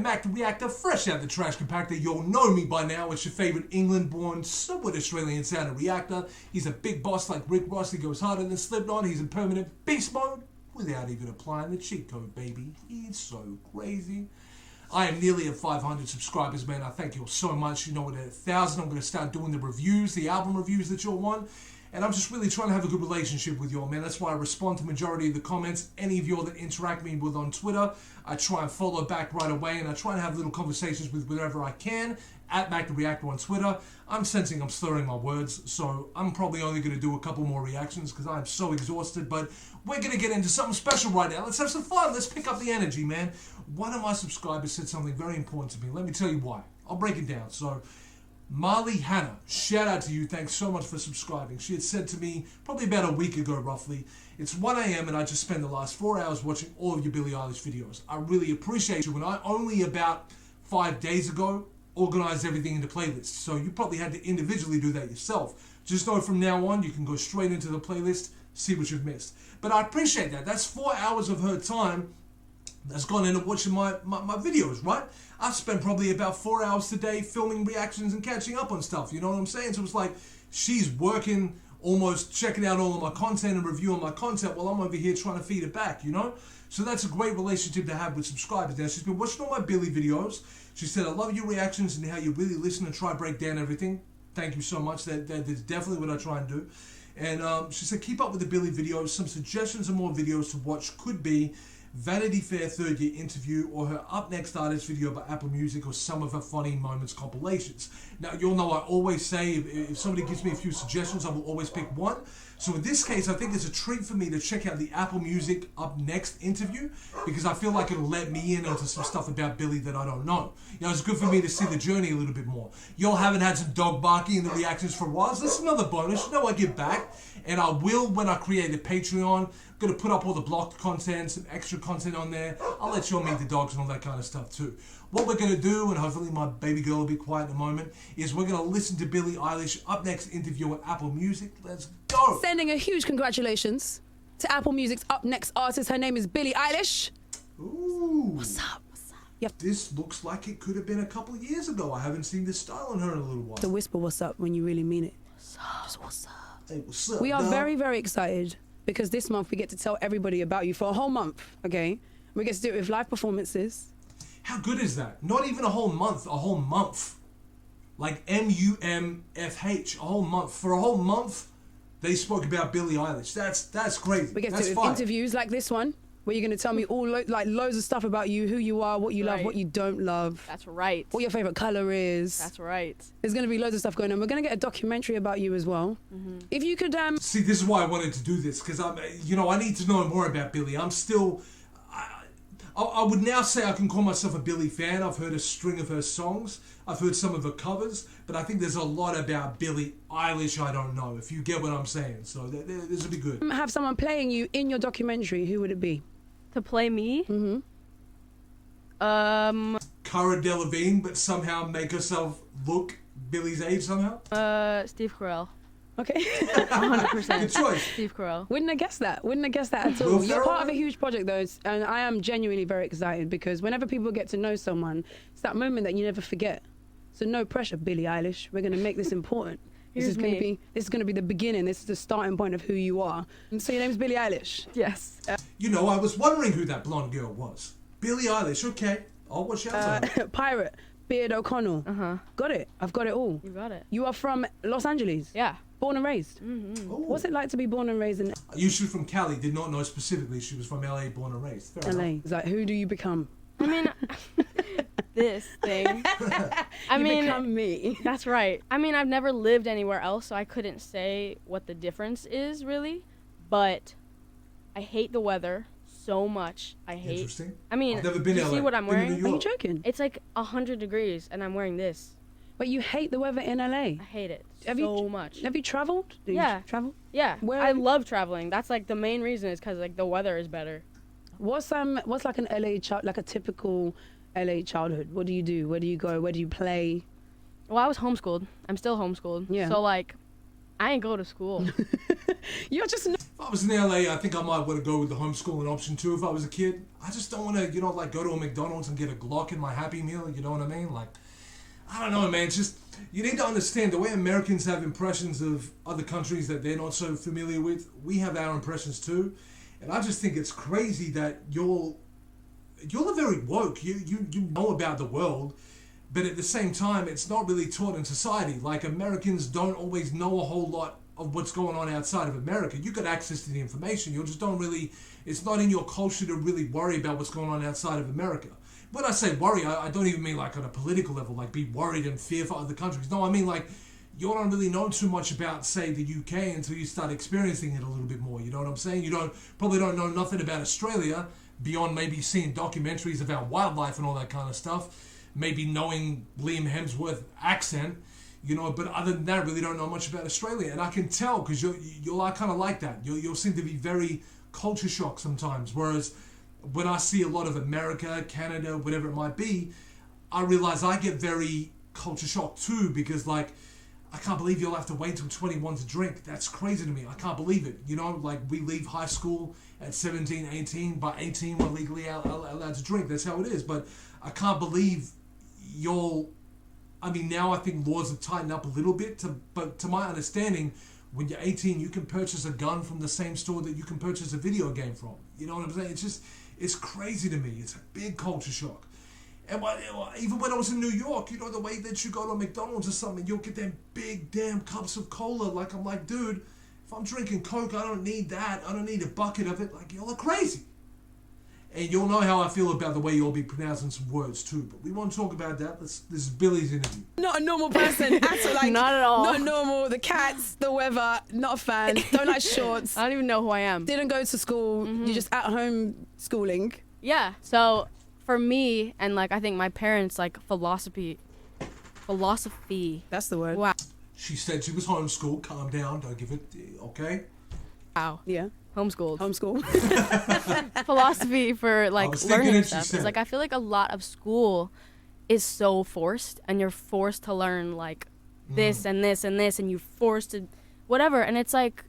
Mac the Reactor, fresh out the trash compactor. You'll know me by now. It's your favorite England-born, somewhat Australian-sounding Reactor. He's a big boss like Rick Ross. He goes harder than Slipknot. He's in permanent beast mode without even applying the cheat code, baby. He's so crazy. I am nearly at 500 subscribers, man. I thank you all so much. You know, at 1,000, I'm going to start doing the reviews, the album reviews that you'll want. And I'm just really trying to have a good relationship with y'all, man. That's why I respond to majority of the comments. Any of y'all that interact me with on Twitter, I try and follow back right away. And I try and have little conversations with whatever I can. At Mac the Reactor on Twitter. I'm sensing I'm slurring my words. So I'm probably only going to do a couple more reactions because I'm so exhausted. But we're going to get into something special right now. Let's have some fun. Let's pick up the energy, man. One of my subscribers said something very important to me. Let me tell you why. I'll break it down. So Marley Hannah, shout out to you. Thanks so much for subscribing. She had said to me probably about a week ago roughly, it's 1 a.m. and I just spent the last 4 hours watching all of your Billie Eilish videos. I really appreciate you. And I only about 5 days ago organized everything into playlists. So you probably had to individually do that yourself. Just know from now on you can go straight into the playlist, see what you've missed. But I appreciate that. That's 4 hours of her time that's gone into watching my videos, right? I've spent probably about 4 hours today filming reactions and catching up on stuff, you know what I'm saying? So it's like she's working, almost checking out all of my content and reviewing my content while I'm over here trying to feed it back, you know? So that's a great relationship to have with subscribers. Now, she's been watching all my Billie videos. She said, I love your reactions and how you really listen and try to break down everything. Thank you so much. That is definitely what I try and do. And she said, keep up with the Billie videos. Some suggestions of more videos to watch could be Vanity Fair third year interview or her Up Next artist video by Apple Music or some of her funny moments compilations. Now, you'll know I always say if somebody gives me a few suggestions, I will always pick one. So in this case, I think it's a treat for me to check out the Apple Music Up Next interview because I feel like it'll let me in onto some stuff about Billie that I don't know. You know, it's good for me to see the journey a little bit more. Y'all haven't had some dog barking in the reactions for a while, so that's another bonus. You know I give back, and I will when I create a Patreon. I'm going to put up all the blocked content, some extra content on there. I'll let y'all meet the dogs and all that kind of stuff too. What we're going to do, and hopefully my baby girl will be quiet in a moment, is we're going to listen to Billie Eilish Up Next interview on Apple Music. Let's go. Sending a huge congratulations to Apple Music's Up Next artist. Her name is Billie Eilish. Ooh. What's up? What's up? Yep. This looks like it could have been a couple of years ago. I haven't seen this style on her in a little while. To whisper what's up when you really mean it. What's up? Just what's up? Hey, what's up, We are dog? very, very excited because this month we get to tell everybody about you for a whole month, okay? We get to do it with live performances. How good is that? Not even a whole month, a whole month. Like M-U-M-F-H, a whole month. For a whole month, they spoke about Billie Eilish. That's crazy. We get That's to do fire. interviews like this one, where you're going to tell me all like loads of stuff about you, who you are, what you love, what you don't love. That's right. What your favorite color is. That's right. There's going to be loads of stuff going on. We're going to get a documentary about you as well. If you could See, this is why I wanted to do this, because I need to know more about Billie. I'm still, I would now say I can call myself a Billie fan. I've heard a string of her songs. I've heard some of her covers, but I think there's a lot about Billie Eilish I don't know, if you get what I'm saying. So this would be good. have someone playing you in your documentary, who would it be? To play me? Cara Delevingne, but somehow make herself look Billie's age somehow? Steve Carell. Okay. 100%. Good choice. Steve Carell. Wouldn't have guessed that. Wouldn't have guessed that at Will all. You're Ferrell? part of a huge project though, and I am genuinely very excited because whenever people get to know someone, it's that moment that you never forget. So no pressure, Billie Eilish. We're going to make this important. This is going to be the beginning. This is the starting point of who you are. And so your name's Billie Eilish. Yes. You know, I was wondering who that blonde girl was. Billie Eilish, okay. I'll watch out for her. Pirate, Beard O'Connell. Got it. I've got it all. You got it. You are from Los Angeles. Yeah. Born and raised. Ooh. What's it like to be born and raised in You should from Cali. Did not know specifically she was from LA, born and raised. Fair enough. LA? It's like, who do you become? I mean, this thing. I You mean, become me. that's right. I mean, I've never lived anywhere else, so I couldn't say what the difference is really. But I hate the weather so much. I hate. Interesting. I mean, I've never been you to see LA. what I'm Been to wearing? New Are you York. joking? It's like 100 degrees, and I'm wearing this. But you hate the weather in LA. I hate it so much. Have you traveled? Yeah. Travel? Yeah, Where- I love traveling. That's like the main reason is because like the weather is better. What's like an LA like a typical LA childhood? What do you do? Where do you go? Where do you play? Well, I was homeschooled. I'm still homeschooled. Yeah. So like, I ain't go to school. You're just If I was in LA, I think I might want to go with the homeschooling option too if I was a kid. I just don't want to, like go to a McDonald's and get a Glock in my Happy Meal, you know what I mean? Like, I don't know, man. Just, you need to understand the way Americans have impressions of other countries that they're not so familiar with. We have our impressions too. And I just think it's crazy that you're very woke. You know about the world, but at the same time, it's not really taught in society. Like, Americans don't always know a whole lot of what's going on outside of America. You got access to the information. You just don't really, it's not in your culture to really worry about what's going on outside of America. When I say worry, I don't even mean like on a political level, like be worried and fear for other countries. No, I mean like you don't really know too much about, say, the UK until you start experiencing it a little bit more. You know what I'm saying? You probably don't know nothing about Australia beyond maybe seeing documentaries about wildlife and all that kind of stuff. Maybe knowing Liam Hemsworth's accent. But other than that, I really don't know much about Australia. And I can tell, because you're kind of like that. You'll seem to be very culture shocked sometimes. Whereas when I see a lot of America, Canada, whatever it might be, I realize I get very culture shocked too, because like, I can't believe you'll have to wait till 21 to drink. That's crazy to me. I can't believe it. Like we leave high school at 17, 18. By 18, we're legally allowed to drink. That's how it is. But I can't believe now I think laws have tightened up a little bit, but to my understanding, when you're 18, you can purchase a gun from the same store that you can purchase a video game from. You know what I'm saying? It's crazy to me. It's a big culture shock. And even when I was in New York, the way that you go to McDonald's or something, you'll get them big damn cups of cola. Like, I'm like, dude, if I'm drinking Coke, I don't need that. I don't need a bucket of it. Like, y'all are crazy. And you'll know how I feel about the way you'll be pronouncing some words too. But we won't talk about that. This is Billie's interview. Not a normal person at all. Like, not at all. Not normal. The cats, the weather, not a fan. Don't like shorts. I don't even know who I am. Didn't go to school. You're just at home schooling. Yeah. So for me, and like I think my parents, like philosophy. That's the word. Wow. She said she was homeschooled. Calm down. Don't give it. Okay. Wow. Yeah. Homeschooled. Philosophy for like learning stuff. It's like I feel like a lot of school is so forced, and you're forced to learn like this and this and this, and you're forced to whatever. And it's like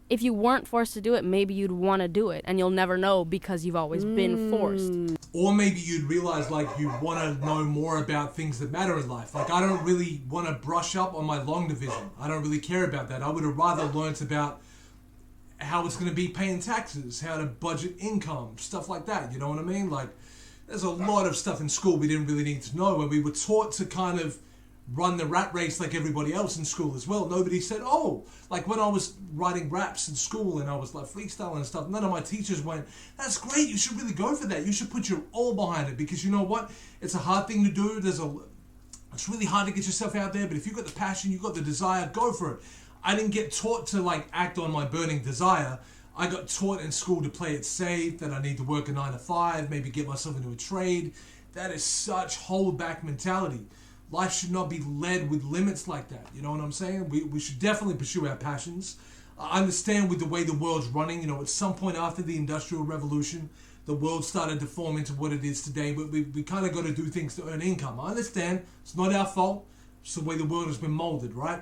if you weren't forced to do it, maybe you'd want to do it, and you'll never know because you've always been forced. Or maybe you'd realize like you want to know more about things that matter in life. Like I don't really want to brush up on my long division. I don't really care about that. I would have rather learned about how it's going to be paying taxes, how to budget income, stuff like that. You know what I mean? Like, there's a lot of stuff in school we didn't really need to know, and we were taught to kind of run the rat race like everybody else in school as well. Nobody said, oh, like when I was writing raps in school and I was like freestyling and stuff, none of my teachers went, that's great, you should really go for that. You should put your all behind it, because you know what? It's a hard thing to do. It's really hard to get yourself out there, but if you've got the passion, you've got the desire, go for it. I didn't get taught to like act on my burning desire. I got taught in school to play it safe, that I need to work a 9 to 5, maybe get myself into a trade. That is such hold back mentality. Life should not be led with limits like that. You know what I'm saying? We should definitely pursue our passions. I understand with the way the world's running, at some point after the Industrial Revolution, the world started to form into what it is today. We kind of got to do things to earn income. I understand. It's not our fault. It's the way the world has been molded, right?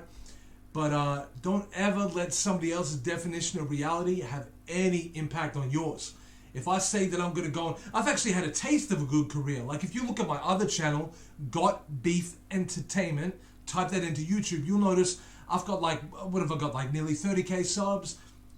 But don't ever let somebody else's definition of reality have any impact on yours. If I say that I'm going to go on, I've actually had a taste of a good career. Like if you look at my other channel, Got Beef Entertainment, type that into YouTube, you'll notice I've got like nearly 30k subs,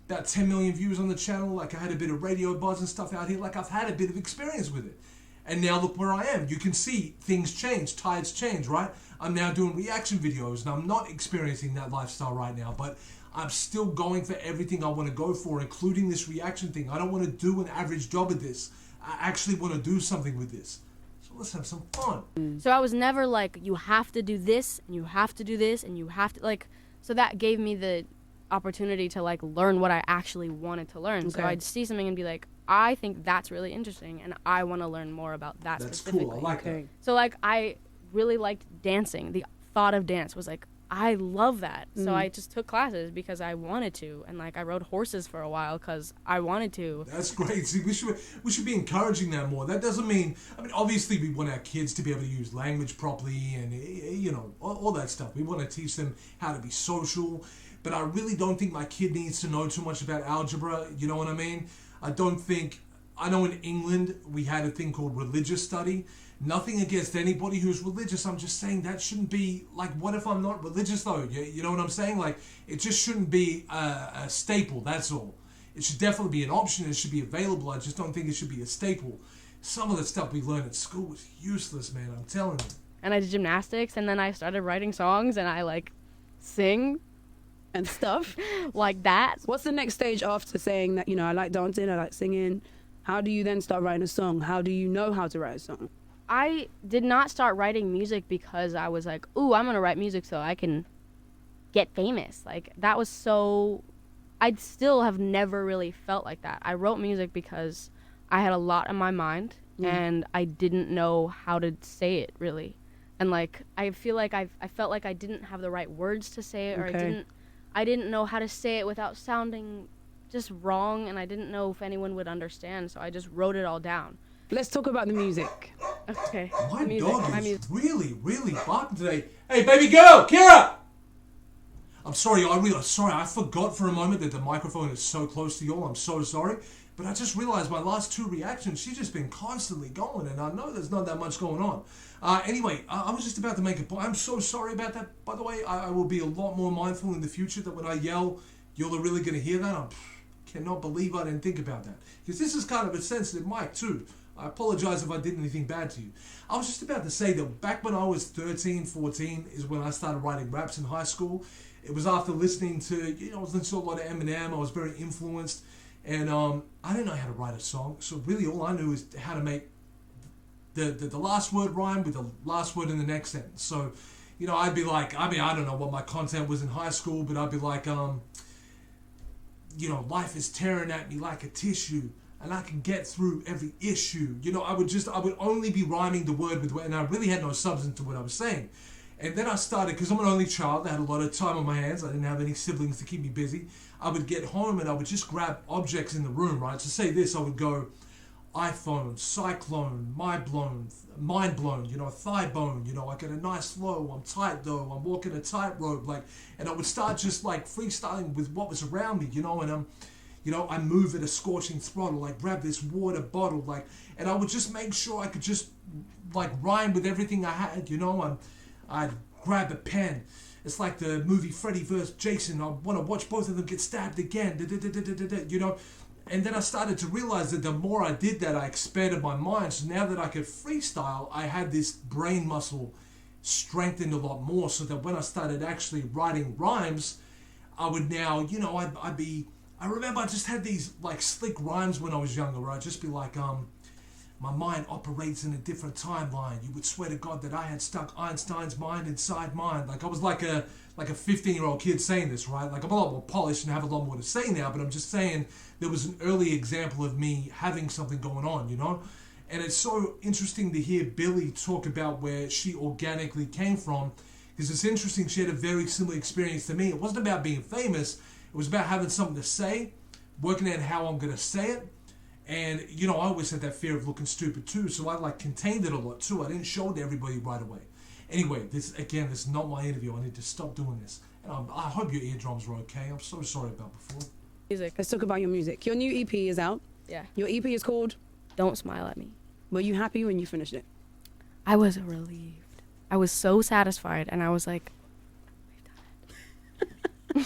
about 10 million views on the channel. Like I had a bit of radio buzz and stuff out here. Like I've had a bit of experience with it. And now look where I am. You can see things change, tides change, right? I'm now doing reaction videos, and I'm not experiencing that lifestyle right now, but I'm still going for everything I want to go for, including this reaction thing. I don't want to do an average job at this. I actually want to do something with this. So let's have some fun. So I was never like, you have to do this, and you have to do this, and you have to, like, so that gave me the opportunity to, like, learn what I actually wanted to learn. Okay. So I'd see something and be like, I think that's really interesting, and I want to learn more about that specifically. That's cool. I like that. So, like, I really liked dancing. The thought of dance was, like, I love that. So I just took classes because I wanted to, and like I rode horses for a while because I wanted to. That's great. See, we should be encouraging that more. That doesn't mean, I mean, obviously we want our kids to be able to use language properly and, you know, all that stuff. We want to teach them how to be social, but I really don't think my kid needs to know too much about algebra. You know what I mean? I know in England we had a thing called religious study. Nothing against anybody who's religious. I'm just saying that shouldn't be, like, what if I'm not religious though? You know what I'm saying? Like, it just shouldn't be a staple, that's all. It should definitely be an option. It should be available. I just don't think it should be a staple. Some of the stuff we learn at school was useless, man. I'm telling you. And I did gymnastics, and then I started writing songs, and I, like, sing and stuff like that. What's the next stage after saying that, you know, I like dancing, I like singing? How do you then start writing a song? How do you know how to write a song? I did not start writing music because I was like, ooh, I'm going to write music so I can get famous. Like, that was so... I'd still have never really felt like that. I wrote music because I had a lot in my mind, and I didn't know how to say it, really. And, like, I feel like I felt like I didn't have the right words to say it, or I didn't know how to say it without sounding just wrong, and I didn't know if anyone would understand, so I just wrote it all down. Let's talk about the music. Okay. My dog is really, really barking today. Hey, baby girl, Kira! I'm sorry, I forgot for a moment that the microphone is so close to y'all. I'm so sorry. But I just realized my last two reactions, she's just been constantly going, and I know there's not that much going on. Anyway, I was just about to make a point. I'm so sorry about that. By the way, I will be a lot more mindful in the future that when I yell, you're really going to hear that. I cannot believe I didn't think about that. Because this is kind of a sensitive mic, too. I apologize if I did anything bad to you. I was just about to say that back when I was 13, 14 is when I started writing raps in high school. It was after listening to, I was listening to a lot of Eminem. I was very influenced. And I didn't know how to write a song. So really all I knew is how to make the last word rhyme with the last word in the next sentence. So, I'd be like, I don't know what my content was in high school, but I'd be like, life is tearing at me like a tissue. And I can get through every issue. I would only be rhyming the word with, and I really had no substance to what I was saying. And then I started, because I'm an only child, I had a lot of time on my hands, I didn't have any siblings to keep me busy. I would get home and I would just grab objects in the room, right? To say this, I would go, iPhone, cyclone, mind blown, thigh bone, I get a nice flow, I'm tight though, I'm walking a tightrope, and I would start just freestyling with what was around me, and I move at a scorching throttle, grab this water bottle, and I would just make sure I could just, rhyme with everything I had, I'd grab a pen. It's like the movie Freddy vs. Jason. I want to watch both of them get stabbed again, And then I started to realize that the more I did that, I expanded my mind. So now that I could freestyle, I had this brain muscle strengthened a lot more, so that when I started actually writing rhymes, I would now, I remember I just had these slick rhymes when I was younger, where I'd just be like, my mind operates in a different timeline. You would swear to God that I had stuck Einstein's mind inside mine. I was like a 15-year-old kid saying this, right? I'm a lot more polished and have a lot more to say now, but I'm just saying there was an early example of me having something going on, And it's so interesting to hear Billie talk about where she organically came from, because it's interesting, she had a very similar experience to me. It wasn't about being famous. It was about having something to say, working out how I'm going to say it. And, I always had that fear of looking stupid too, so I contained it a lot too. I didn't show it to everybody right away. Anyway, this is not my interview. I need to stop doing this. And I hope your eardrums were okay. I'm so sorry about before. Music. Let's talk about your music. Your new EP is out. Yeah. Your EP is called Don't Smile at Me. Were you happy when you finished it? I was relieved. I was so satisfied, and I was like, we've done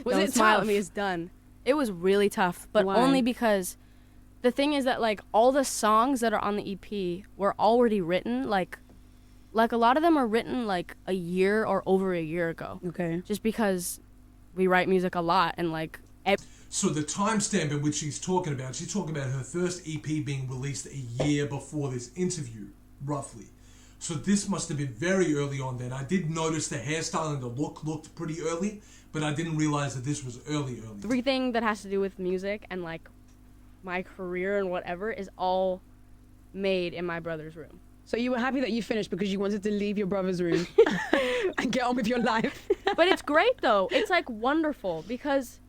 it. Don't Smile at Me is done. It was really tough, but only because the thing is that all the songs that are on the EP were already written, like a lot of them are written a year or over a year ago. Okay. Just because we write music a lot, and So the timestamp in which she's talking about her first EP being released a year before this interview, roughly. So this must have been very early on then. I did notice the hairstyle and the look looked pretty early, but I didn't realize that this was early. Everything that has to do with music and my career and whatever is all made in my brother's room. So you were happy that you finished because you wanted to leave your brother's room and get on with your life? But it's great though. It's like wonderful because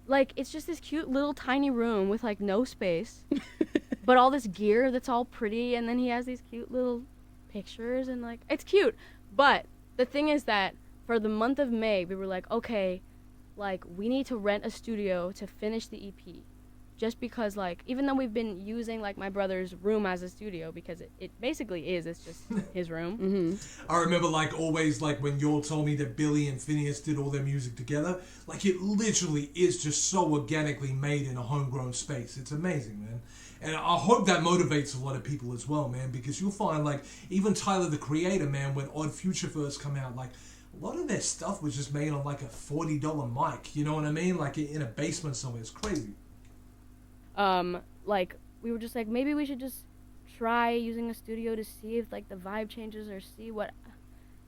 like it's just this cute little tiny room with like no space, but all this gear that's all pretty, and then he has these cute little pictures and like it's cute. But the thing is that for the month of May, we were like, okay, like we need to rent a studio to finish the EP. Just because, like, even though we've been using, like, my brother's room as a studio, because it basically is, it's just his room. Mm-hmm. I remember, like, always, like, when y'all told me that Billy and Phineas did all their music together, like, it literally is just so organically made in a homegrown space. It's amazing, man. And I hope that motivates a lot of people as well, man, because you'll find, like, even Tyler, the Creator, man, when Odd Future first come out, like, a lot of their stuff was just made on, like, a $40 mic, you know what I mean? Like, in a basement somewhere. It's crazy. Like, we were just like, maybe we should just try using a studio to see if, like, the vibe changes or see what,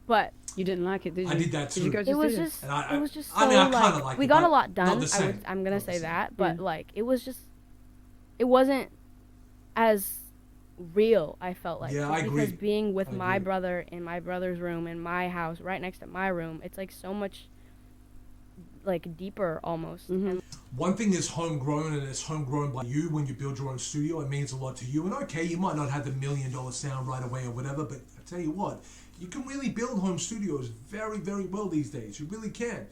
but... You didn't like it, did you? I did that, too. Did you go to it was studio? just, it was just so, I mean, I kind of like we it, got a lot done, I'm gonna Not say that, same. but, like, it was just, it wasn't as real, I felt like. Yeah, I agree. Because being with my brother in my brother's room, in my house, right next to my room, it's, like, so much... like deeper almost. Mm-hmm. One thing is homegrown, and it's homegrown by you when you build your own studio. It means a lot to you. And okay, you might not have the $1 million sound right away or whatever, but I tell you what, you can really build home studios very, very well these days. You really can.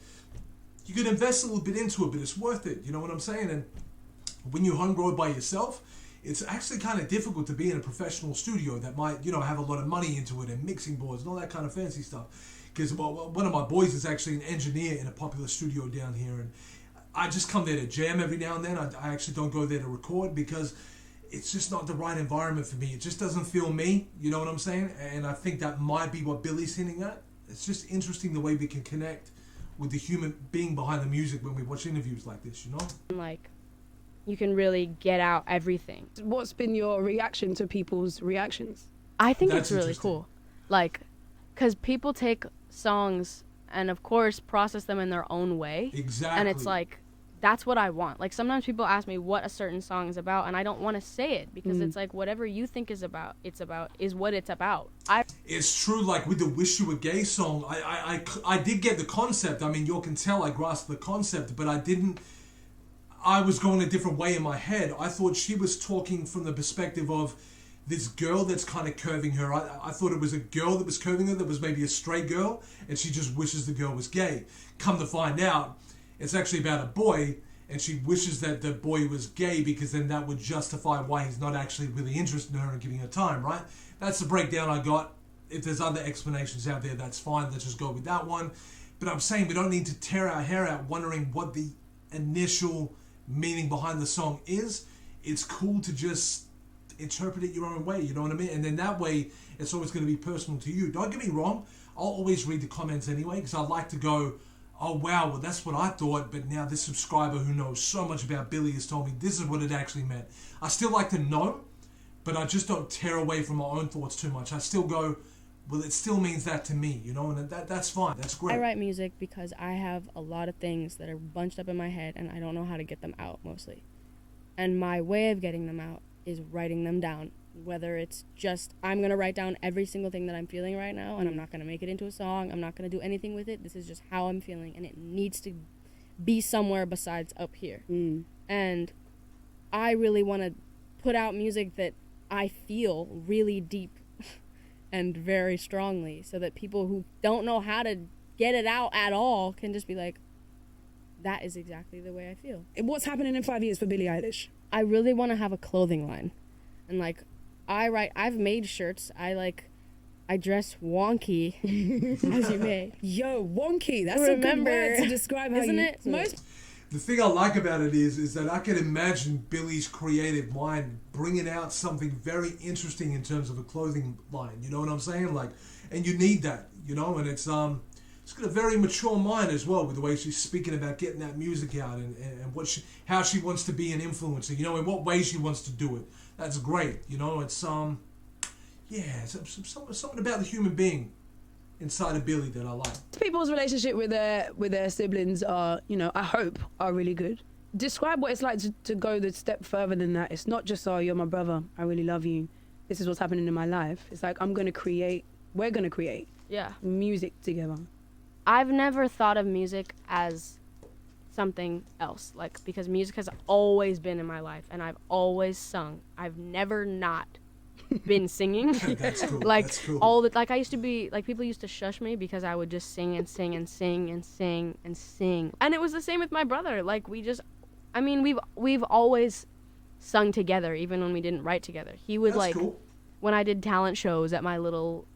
You can invest a little bit into it, but it's worth it. You know what I'm saying? And when you homegrow it by yourself, it's actually kind of difficult to be in a professional studio that might, you know, have a lot of money into it and mixing boards and all that kind of fancy stuff. Because one of my boys is actually an engineer in a popular studio down here, and I just come there to jam every now and then. I actually don't go there to record because it's just not the right environment for me. It just doesn't feel me, you know what I'm saying? And I think that might be what Billy's hinting at. It's just interesting the way we can connect with the human being behind the music when we watch interviews like this, you know? Like, you can really get out everything. What's been your reaction to people's reactions? I think That's it's really cool. Like, because people take songs and of course process them in their own way. Exactly. And it's like, that's what I want. Like sometimes people ask me what a certain song is about and I don't want to say it because it's like whatever you think is about is what it's about. It's true, like with the Wish You Were Gay song, I did get the concept. I mean, you can tell I grasped the concept, but I was going a different way in my head. I thought she was talking from the perspective of this girl that's kind of curving her. I thought it was a girl that was curving her that was maybe a straight girl, and she just wishes the girl was gay. Come to find out, it's actually about a boy, and she wishes that the boy was gay because then that would justify why he's not actually really interested in her and giving her time, right? That's the breakdown I got. If there's other explanations out there, that's fine. Let's just go with that one. But I'm saying we don't need to tear our hair out wondering what the initial meaning behind the song is. It's cool to just interpret it your own way, you know what I mean? And then that way, it's always going to be personal to you. Don't get me wrong, I'll always read the comments anyway, because I like to go, oh wow, well that's what I thought, but now this subscriber who knows so much about Billy has told me this is what it actually meant. I still like to know, but I just don't tear away from my own thoughts too much. I still go, well, it still means that to me, you know, and that's fine. That's great. I write music because I have a lot of things that are bunched up in my head, and I don't know how to get them out, mostly. And my way of getting them out is writing them down. Whether it's just, I'm going to write down every single thing that I'm feeling right now, and I'm not going to make it into a song. I'm not going to do anything with it. This is just how I'm feeling, and it needs to be somewhere besides up here. And I really want to put out music that I feel really deep and very strongly, so that people who don't know how to get it out at all can just be like, that is exactly the way I feel. What's happening in 5 years for Billie Eilish? I really want to have a clothing line. And like, I've made shirts. I dress wonky, as you may. Yo, wonky. That's a good word to describe how isn't you... it? The thing I like about it is that I can imagine Billy's creative mind bringing out something very interesting in terms of a clothing line. You know what I'm saying? Like, and you need that, you know. And it's got a very mature mind as well with the way she's speaking about getting that music out and how she wants to be an influencer. You know, in what way she wants to do it. That's great. You know, it's something about the human being inside of Billy that I like. People's relationship with their siblings are, you know, I hope are really good. Describe what it's like to go the step further than that. It's not just, oh, you're my brother, I really love you, this is what's happening in my life. It's like we're gonna create music together. I've never thought of music as something else, like, because music has always been in my life, and I've always sung. I've never not been singing. That's cool. Like, That's cool. all the, like, I used to be, like, people used to shush me because I would just sing and sing and sing and sing and sing. And it was the same with my brother. Like, we've always sung together, even when we didn't write together. He would, That's cool. when I did talent shows at my little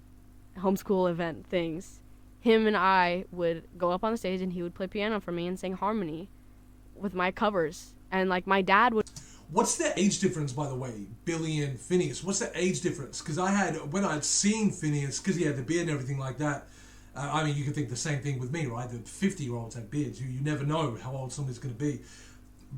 homeschool event things, him and I would go up on the stage and he would play piano for me and sing harmony with my covers. And, like, my dad would... What's the age difference, by the way, Billy and Phineas? What's the age difference? Because when I'd seen Phineas, because he had the beard and everything like that, I mean, you could think the same thing with me, right? The 50-year-olds have beards. You never know how old somebody's going to be.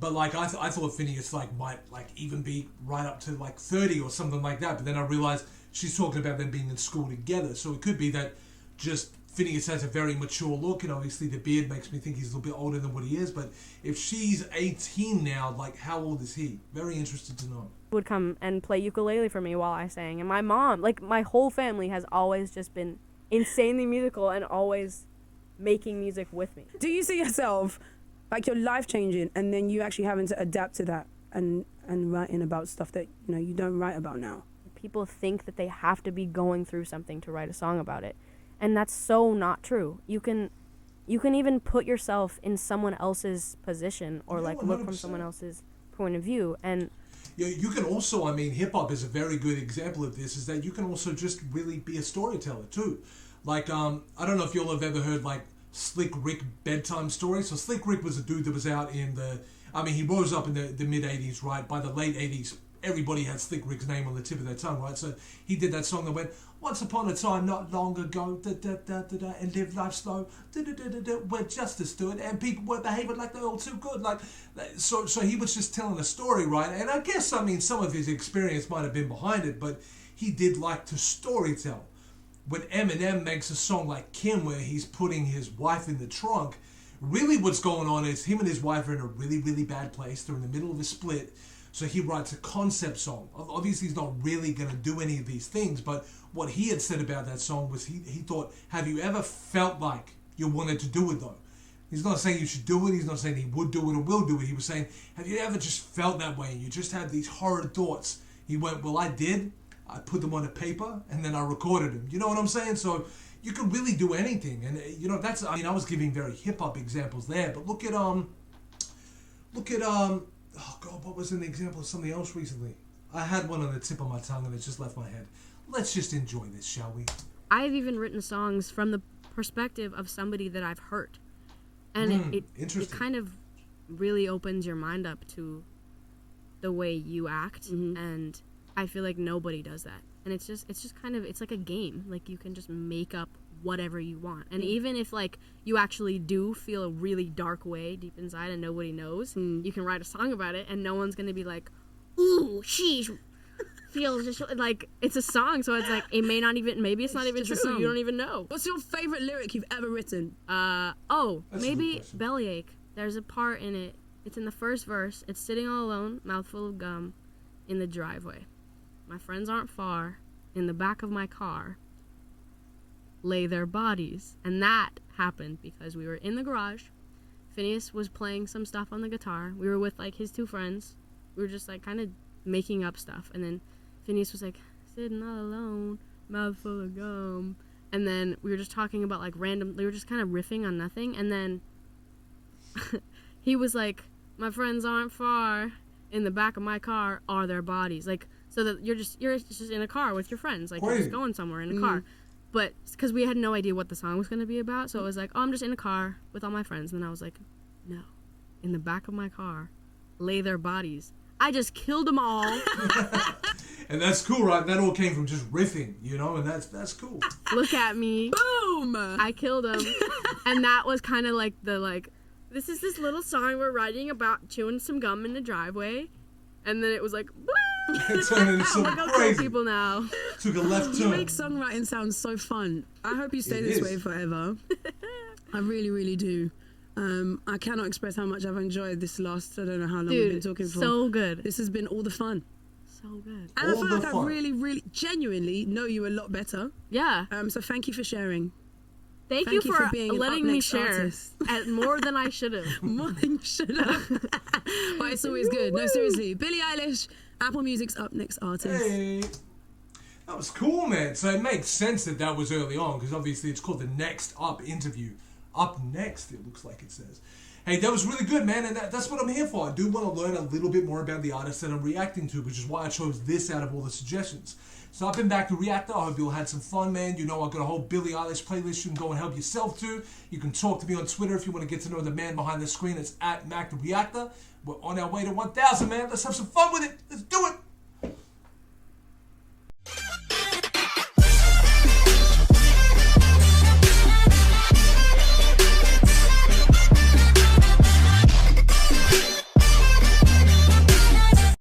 But, like, I thought Phineas, like, might, like, even be right up to, like, 30 or something like that. But then I realized she's talking about them being in school together. So it could be that just Phineas has a very mature look, and obviously the beard makes me think he's a little bit older than what he is. But if she's 18 now, like, how old is he? Very interested to know. Would come and play ukulele for me while I sang. And my mom, like, my whole family has always just been insanely musical and always making music with me. Do you see yourself, like, your life changing, and then you actually having to adapt to that and writing about stuff that, you know, you don't write about now? People think that they have to be going through something to write a song about it. And that's so not true. You can even put yourself in someone else's position, or, like, 100%. Look from someone else's point of view. And you can also, I mean, hip-hop is a very good example of this, is that you can also just really be a storyteller too. Like, I don't know if y'all have ever heard, like, Slick Rick bedtime stories. So Slick Rick was a dude that was out in he rose up in the mid-'80s, right? By the late 80s, everybody had Slick Rick's name on the tip of their tongue, right? So he did that song that went, once upon a time not long ago, da-da-da-da-da, and live life slow, da-da-da-da-da, where justice stood, and people were behaving like they were all too good. Like, so he was just telling a story, right? And I guess, I mean, some of his experience might have been behind it, but he did like to storytell. When Eminem makes a song like Kim, where he's putting his wife in the trunk, really what's going on is him and his wife are in a really, really bad place. They're in the middle of a split. So he writes a concept song. Obviously, he's not really going to do any of these things, but what he had said about that song was he thought, have you ever felt like you wanted to do it, though? He's not saying you should do it. He's not saying he would do it or will do it. He was saying, have you ever just felt that way and you just had these horrid thoughts? He went, well, I did. I put them on a paper and then I recorded them. You know what I'm saying? So you can really do anything. And, you know, that's, I mean, I was giving very hip-hop examples there, but look at, oh God, what was an example of something else recently? I had one on the tip of my tongue and it just left my head. Let's just enjoy this, shall we? I've even written songs from the perspective of somebody that I've hurt. And it kind of really opens your mind up to the way you act. Mm-hmm. And I feel like nobody does that. And it's just kind of, it's like a game. Like, you can just make up whatever you want. And even if, like, you actually do feel a really dark way deep inside and nobody knows, you can write a song about it and no one's going to be like, ooh, she feels just like, it's a song. So it's like, it may not even, maybe it's not even true. You don't even know. What's your favorite lyric you've ever written? Maybe Bellyache. There's a part in it. It's in the first verse. It's sitting all alone, mouthful of gum, in the driveway. My friends aren't far. In the back of my car lay their bodies. And that happened because we were in the garage. Phineas was playing some stuff on the guitar. We were with, like, his two friends. We were just, like, kind of making up stuff. And then Phineas was like, sitting all alone, mouthful of gum. And then we were just talking about, like, random, they were just kind of riffing on nothing. And then he was like, my friends aren't far. In the back of my car are their bodies. Like, so that you're just in a car with your friends. Like, you're just going somewhere in a car. But because we had no idea what the song was going to be about, so it was like, oh, I'm just in a car with all my friends. And then I was like, no, in the back of my car lay their bodies. I just killed them all. And that's cool, right? That all came from just riffing, you know, and that's cool. Look at me. Boom! I killed them. And that was kind of like this is this little song we're writing about chewing some gum in the driveway. And then it was like, it turned into something crazy. People now. Took a left turn. You make songwriting sound so fun. I hope you stay this way forever. I really, really do. I cannot express how much I've enjoyed this last, I don't know how long we've been talking for. So good. This has been all the fun. So good. And I feel like I really, really, genuinely know you a lot better. Yeah. So thank you for sharing. Thank you for being letting me share at more than I should have. More than you should have. But it's always good. No, seriously. Billie Eilish, Apple Music's Up Next artist. Hey. That was cool, man. So it makes sense that was early on, because obviously it's called the Next Up interview. Up next, it looks like it says. Hey, that was really good, man, and that's what I'm here for. I do want to learn a little bit more about the artists that I'm reacting to, which is why I chose this out of all the suggestions. So I've been back to Reactor. I hope you all had some fun, man. You know I've got a whole Billie Eilish playlist you can go and help yourself to. You can talk to me on Twitter if you want to get to know the man behind the screen. It's @MacTheReactor. We're on our way to 1,000, man. Let's have some fun with it. Let's do it.